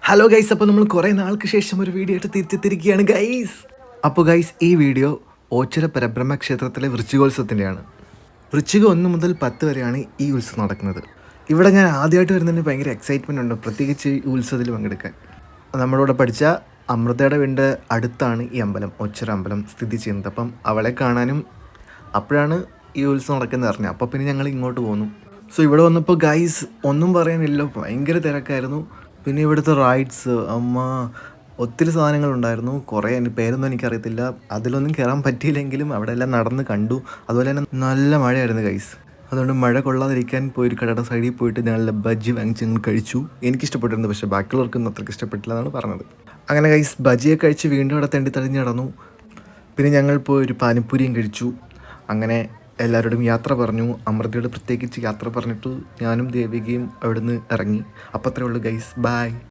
Hello guys, അപ്പോൾ നമ്മൾ കുറേ നാൾക്ക് ശേഷം ഒരു വീഡിയോ ആയിട്ട് തിരിച്ചെത്തിരിക്കുകയാണ് ഗൈസ്. അപ്പോൾ ഗൈസ്, ഈ വീഡിയോ ഓച്ചിറ പരബ്രഹ്മ ക്ഷേത്രത്തിലെ വൃശ്ചികോത്സവത്തിൻ്റെയാണ്. വൃശ്ചിക 1 മുതൽ 10 വരെയാണ് ഈ ഉത്സവം നടക്കുന്നത്. ഇവിടെ ഞാൻ ആദ്യമായിട്ട് വരുന്നതിന് ഭയങ്കര എക്സൈറ്റ്മെൻ്റ് ഉണ്ട്, പ്രത്യേകിച്ച് ഈ ഉത്സവത്തിൽ പങ്കെടുക്കാൻ. നമ്മളോട് പഠിച്ച അമൃതയുടെ വീടിൻ്റെ അടുത്താണ് ഈ അമ്പലം, ഓച്ചിറ അമ്പലം സ്ഥിതി ചെയ്യുന്നത്. അപ്പം അവളെ കാണാനും അപ്പോഴാണ് ഈ ഉത്സവം നടക്കുന്നത് അറിഞ്ഞത്. അപ്പോൾ പിന്നെ ഞങ്ങൾ ഇങ്ങോട്ട് പോന്നു. സോ ഇവിടെ വന്നപ്പോൾ ഗൈസ് ഒന്നും പറയാനില്ല, ഭയങ്കര തിരക്കായിരുന്നു. പിന്നെ ഇവിടുത്തെ റൈഡ്സ് ഒത്തിരി സാധനങ്ങളുണ്ടായിരുന്നു. കുറേ എൻ്റെ പേരൊന്നും എനിക്കറിയത്തില്ല, അതിലൊന്നും കയറാൻ പറ്റിയില്ലെങ്കിലും അവിടെ എല്ലാം നടന്ന് കണ്ടു. അതുപോലെ തന്നെ നല്ല മഴയായിരുന്നു ഗൈസ്. അതുകൊണ്ട് മഴ കൊള്ളാതിരിക്കാൻ പോയി കടയുടെ സൈഡിൽ പോയിട്ട് ഞങ്ങളുടെ ബജ്ജി വാങ്ങിച്ച് ഞങ്ങൾ കഴിച്ചു. എനിക്കിഷ്ടപ്പെട്ടിരുന്നു, പക്ഷേ ബാക്കിയുള്ളവർക്കൊന്നും അത്രയ്ക്ക് ഇഷ്ടപ്പെട്ടില്ല എന്നാണ് പറഞ്ഞത്. അങ്ങനെ ഗൈസ് ബജ്ജിയൊക്കെ കഴിച്ച് വീണ്ടും അവിടെ തെണ്ടി തടഞ്ഞ് നടന്നു. പിന്നെ ഞങ്ങൾ പോയി ഒരു പാനിപ്പൂരിയും കഴിച്ചു. അങ്ങനെ എല്ലാവരോടും യാത്ര പറഞ്ഞു. അമൃതയോട് പ്രത്യേകിച്ച് യാത്ര പറഞ്ഞിട്ട് ഞാനും ദേവികയും അവിടുന്ന് ഇറങ്ങി. അപ്പോൾ അത്രേ ഉള്ളൂ ഗൈസ്, ബൈ.